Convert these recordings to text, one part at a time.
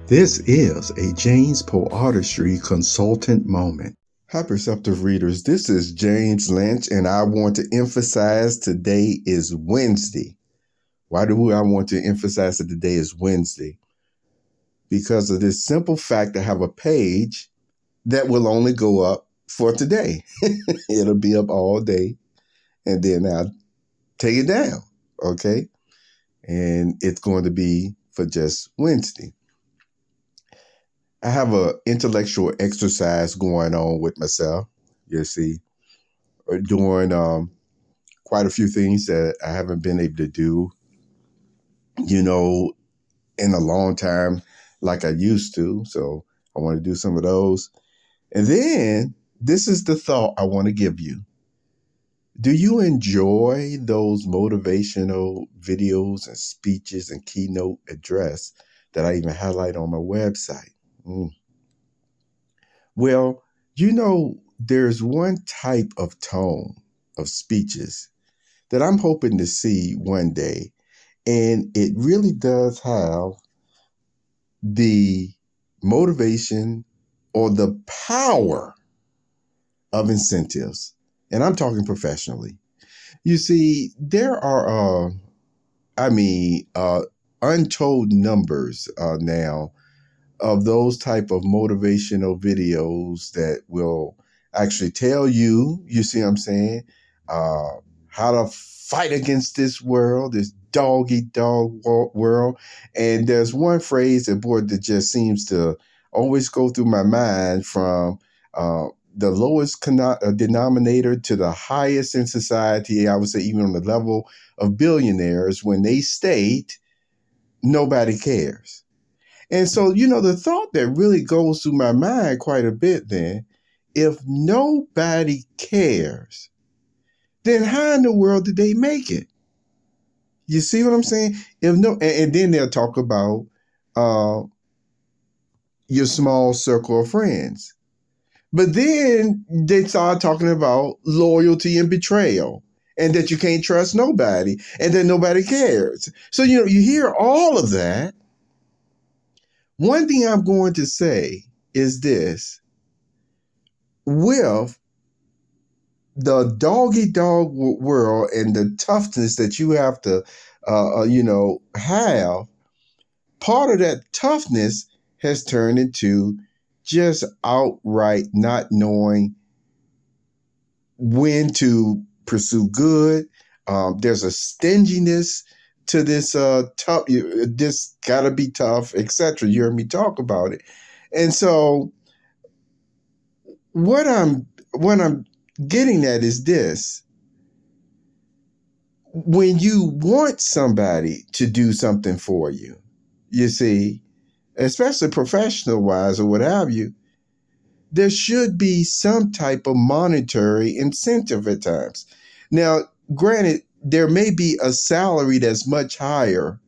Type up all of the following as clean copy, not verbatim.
This is a James Poe Artistry Consultant Moment. Hi, Perceptive Readers. This is James Lynch, and I want to emphasize today is Wednesday. Why do I want to emphasize that today is Wednesday? Because of this simple fact, I have a page that will only go up for today. It'll be up all day, and then I'll take it down, okay? And it's going to be for just Wednesday. I have an intellectual exercise going on with myself, you see, doing quite a few things that I haven't been able to do, in a long time like I used to. So I want to do some of those. And then this is the thought I want to give you. Do you enjoy those motivational videos and speeches and keynote address that I even highlight on my website? Well, there's one type of tone of speeches that I'm hoping to see one day, and it really does have the motivation or the power of incentives. And I'm talking professionally. You see, there are, untold numbers now of those type of motivational videos that will actually tell you, you see what I'm saying, how to fight against this world, this dog-eat-dog world. And there's one phrase that just seems to always go through my mind, from the lowest denominator to the highest in society, I would say even on the level of billionaires, when they state, nobody cares. And so, the thought that really goes through my mind quite a bit then, if nobody cares, then how in the world did they make it? You see what I'm saying? And then they'll talk about your small circle of friends. But then they start talking about loyalty and betrayal, and that you can't trust nobody, and that nobody cares. So, you hear all of that. One thing I'm going to say is this: with the dog-eat-dog world and the toughness that you have to, have, part of that toughness has turned into just outright not knowing when to pursue good. There's a stinginess to this tough, this gotta be tough, etc. You heard me talk about it. And so what I'm getting at is this: when you want somebody to do something for you, you see, especially professional wise or what have you, there should be some type of monetary incentive at times. Now, granted, there may be a salary that's much higher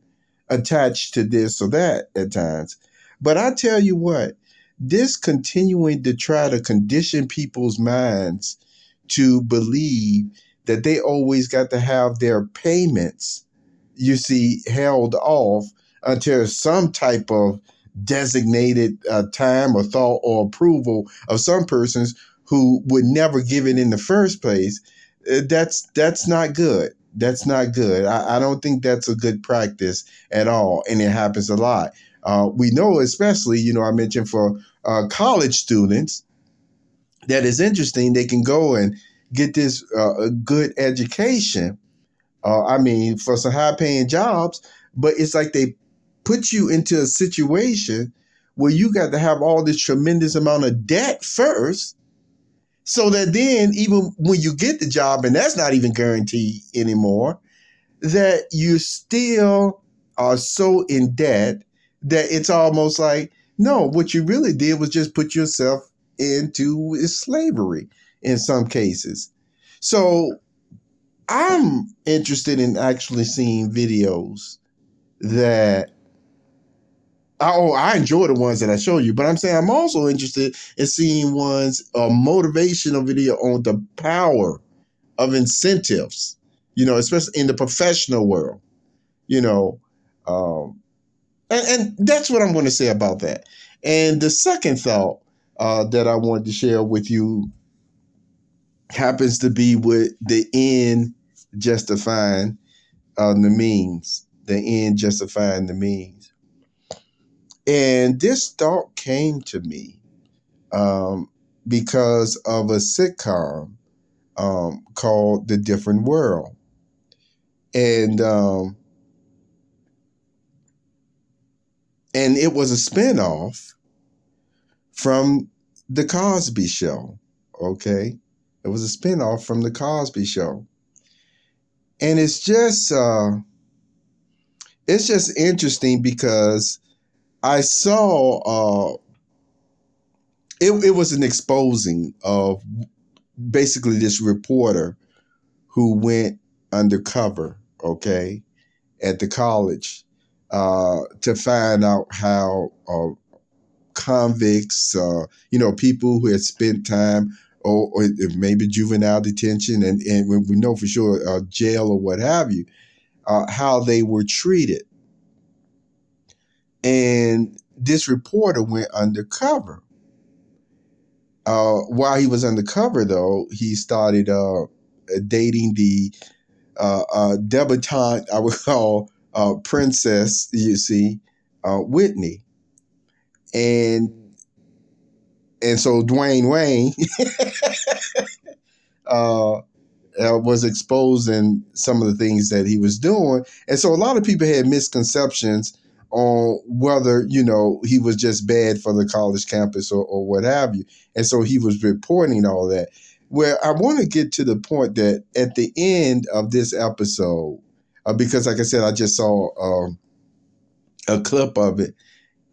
attached to this or that at times. But I tell you what, this continuing to try to condition people's minds to believe that they always got to have their payments, you see, held off until some type of designated time or thought or approval of some persons who would never give it in the first place, that's not good. That's not good. I don't think that's a good practice at all. And it happens a lot. We know, especially, I mentioned for college students, that is interesting. They can go and get this good education, for some high paying jobs, but it's like they put you into a situation where you got to have all this tremendous amount of debt first, so that then even when you get the job, and that's not even guaranteed anymore, that you still are so in debt that it's almost like, no, what you really did was just put yourself into slavery in some cases. So I'm interested in actually seeing videos that, I enjoy the ones that I show you, but I'm saying I'm also interested in seeing ones, a motivational video on the power of incentives, especially in the professional world. And that's what I'm going to say about that. And the second thought that I wanted to share with you happens to be with the end justifying the means, the end justifying the means. And this thought came to me because of a sitcom called The Different World. And it was a spinoff from The Cosby Show, okay? It was a spinoff from The Cosby Show. And it's just interesting because I saw it was an exposing of basically this reporter who went undercover, okay, at the college to find out how convicts, people who had spent time or maybe juvenile detention and we know for sure jail or what have you, how they were treated. And this reporter went undercover. While he was undercover, though, he started dating the debutante, I would call Princess, you see, Whitney. And so Dwayne Wayne was exposing some of the things that he was doing. And so a lot of people had misconceptions on whether, he was just bad for the college campus or what have you. And so he was reporting all that. Where I want to get to the point that at the end of this episode, because like I said, I just saw a clip of it.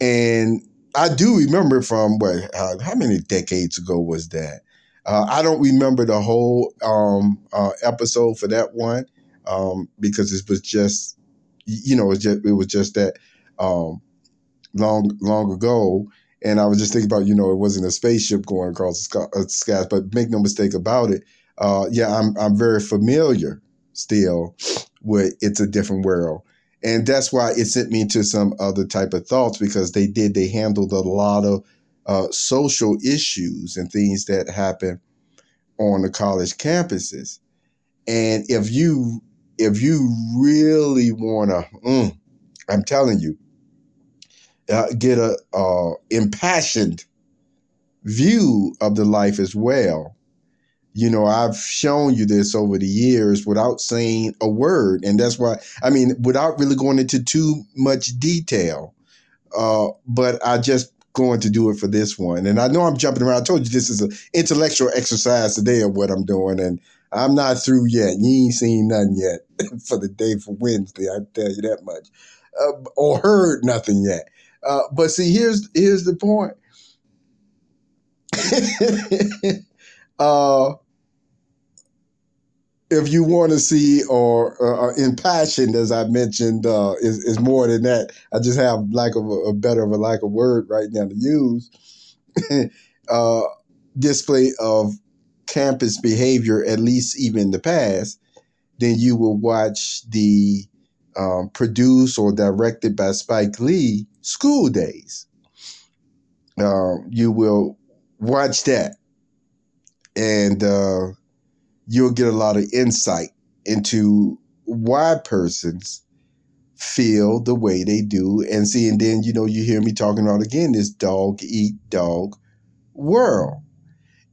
And I do remember from how many decades ago was that? I don't remember the whole episode for that one because it was just, it was just that long ago. And I was just thinking about, it wasn't a spaceship going across the skies, but make no mistake about it. I'm very familiar still with It's a Different World. And that's why it sent me to some other type of thoughts because they handled a lot of social issues and things that happen on the college campuses. And if you really want to, I'm telling you, get a impassioned view of the life as well. I've shown you this over the years without saying a word. And that's why, without really going into too much detail, but I just going to do it for this one. And I know I'm jumping around. I told you this is an intellectual exercise today of what I'm doing. And I'm not through yet. You ain't seen nothing yet for the day for Wednesday. I tell you that much. Or heard nothing yet. But see, here's the point. If you want to see or impassioned, as I mentioned, is more than that. I just have lack of a word right now to use. Display of campus behavior, at least even in the past, then you will watch the produced or directed by Spike Lee School Days. You will watch that, and you'll get a lot of insight into why persons feel the way they do. And then, you hear me talking about, again, this dog eat dog world.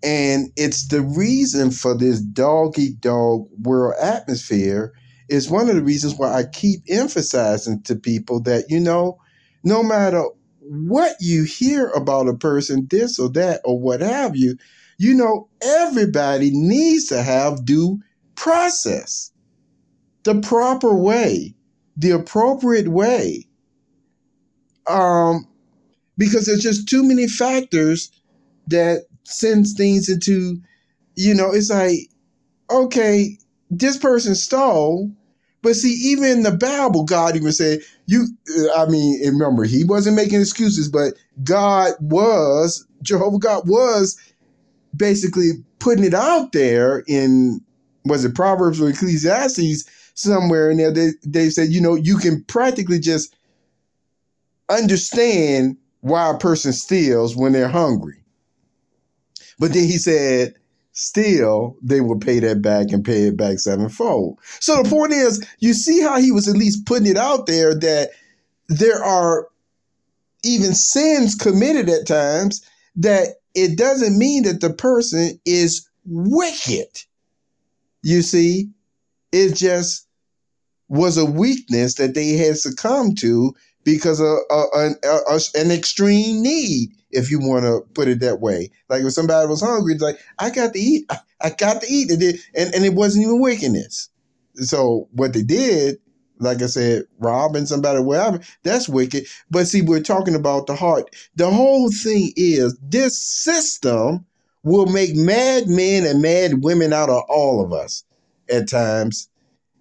And it's the reason for this dog eat dog world atmosphere is one of the reasons why I keep emphasizing to people that, no matter what you hear about a person, this or that or what have you, everybody needs to have due process, the proper way, the appropriate way. Because there's just too many factors that sends things into, it's like, okay, this person stole, but see, even in the Bible, God even said, remember, he wasn't making excuses, but Jehovah God was basically putting it out there in, was it Proverbs or Ecclesiastes somewhere in there? They said, you can practically just understand why a person steals when they're hungry. But then he said, still, they will pay that back and pay it back sevenfold. So the point is, you see how he was at least putting it out there that there are even sins committed at times, that it doesn't mean that the person is wicked. You see, it just was a weakness that they had succumbed to because of an extreme need, if you want to put it that way. Like if somebody was hungry, it's like, I got to eat. I got to eat. And it wasn't even wickedness. So what they did, like I said, robbing somebody, whatever, that's wicked. But see, we're talking about the heart. The whole thing is this system will make mad men and mad women out of all of us at times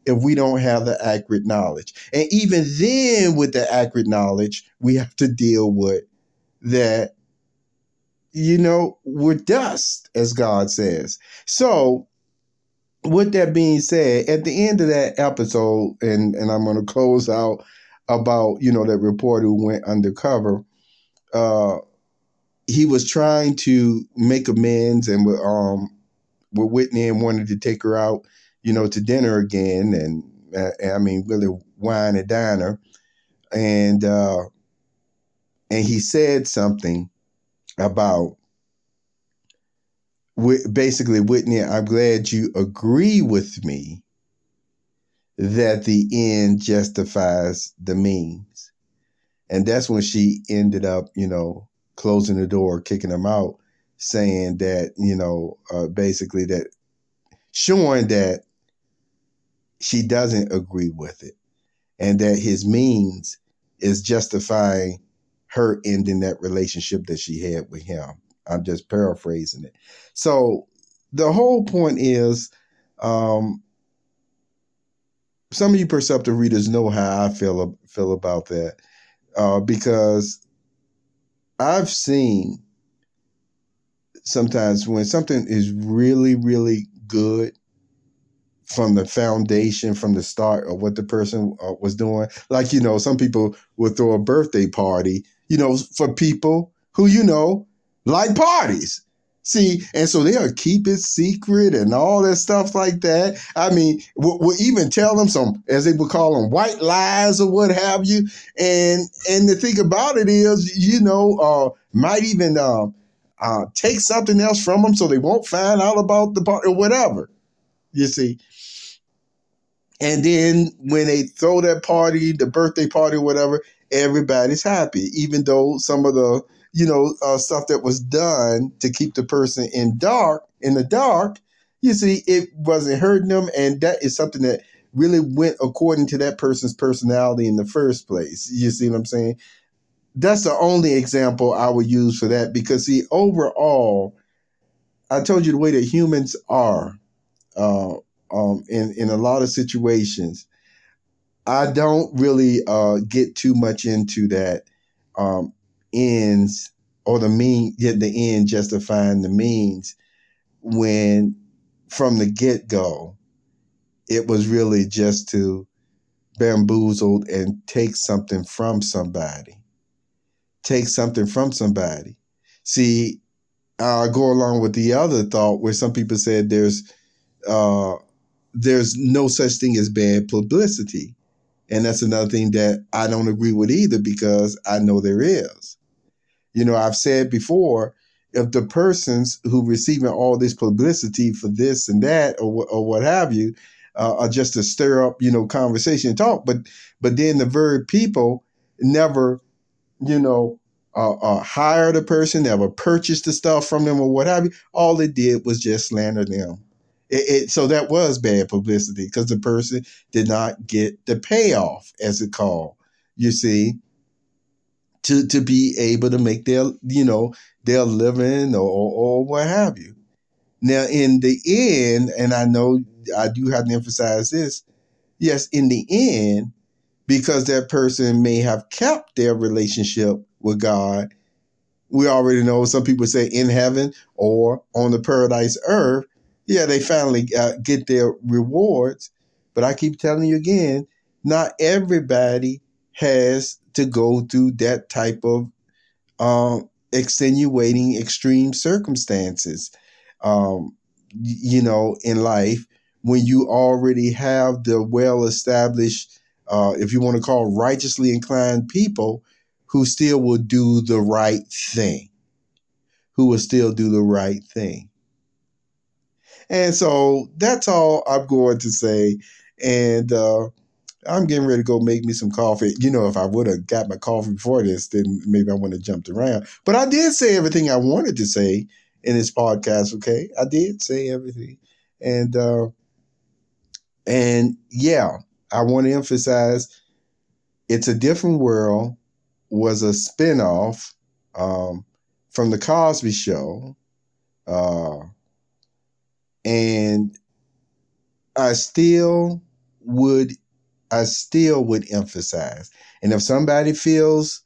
if we don't have the accurate knowledge. And even then, with the accurate knowledge, we have to deal with that, we're dust, as God says. So with that being said, at the end of that episode, and I'm going to close out about, that reporter who went undercover, he was trying to make amends and with Whitney and wanted to take her out, to dinner again, and really wine and dine her. And he said something about, basically, Whitney, I'm glad you agree with me that the end justifies the means. And that's when she ended up, closing the door, kicking him out, saying that, basically that, showing that she doesn't agree with it and that his means is justifying her ending that relationship that she had with him. I'm just paraphrasing it. So the whole point is, some of you perceptive readers know how I feel about that, because I've seen sometimes when something is really, really good from the foundation, from the start of what the person was doing. Like, some people will throw a birthday party, for people who, like parties. See, and so they'll keep it secret and all that stuff like that. I mean, we'll even tell them some, as they would call them, white lies or what have you. And the thing about it is, might even take something else from them so they won't find out about the party or whatever, you see. And then when they throw that party, the birthday party or whatever, everybody's happy, even though some of the stuff that was done to keep the person in the dark, you see, it wasn't hurting them. And that is something that really went according to that person's personality in the first place. You see what I'm saying? That's the only example I would use for that, because see, overall, I told you the way that humans are, in a lot of situations, I don't really get too much into that, ends or the end justifying the means, when from the get-go it was really just to bamboozle and take something from somebody. See, I'll go along with the other thought where some people said there's no such thing as bad publicity. And that's another thing that I don't agree with either, because I know there is. I've said before, if the persons who receiving all this publicity for this and that or what have you are just to stir up, conversation and talk, but then the very people never, hire the person, never purchased the stuff from them or what have you, all it did was just slander them. So that was bad publicity, because the person did not get the payoff, as it's called, you see, to be able to make their living or what have you. Now, in the end, and I know I do have to emphasize this, yes, in the end, because that person may have kept their relationship with God, we already know some people say in heaven or on the paradise earth, yeah, they finally get their rewards. But I keep telling you again, not everybody has to go through that type of extenuating extreme circumstances, in life, when you already have the well-established, if you want to call righteously inclined people who still will do the right thing, And so that's all I'm going to say. And I'm getting ready to go make me some coffee. If I would have got my coffee before this, then maybe I wouldn't have jumped around. But I did say everything I wanted to say in this podcast, okay? I did say everything. And yeah, I want to emphasize It's a Different World was a spinoff from The Cosby Show. And I still would emphasize. And if somebody feels,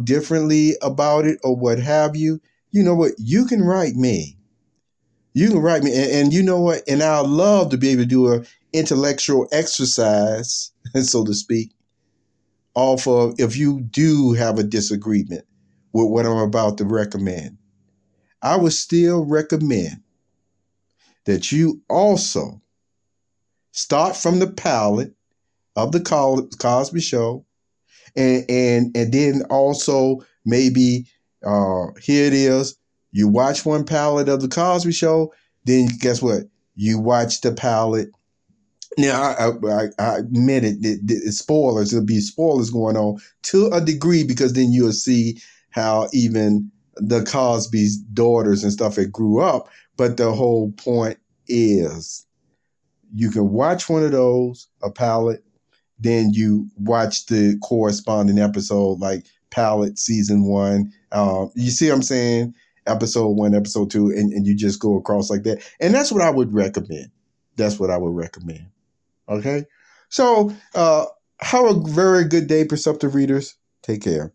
differently about it or what have you, you know what? You can write me. And you know what? And I'd love to be able to do an intellectual exercise, so to speak, off of if you do have a disagreement with what I'm about to recommend. I would still recommend that you also start from the palette of the Cosby Show, and then also maybe here it is. You watch one palette of the Cosby Show, then guess what? You watch the palette. Now I admit it's spoilers. There'll be spoilers going on to a degree, because then you'll see how even the Cosby's daughters and stuff had grew up. But the whole point is, you can watch one of those, a palette, then you watch the corresponding episode, like palette season 1. You see what I'm saying? Episode 1, episode 2, and you just go across like that. And that's what I would recommend. Okay? So have a very good day, Perceptive Readers. Take care.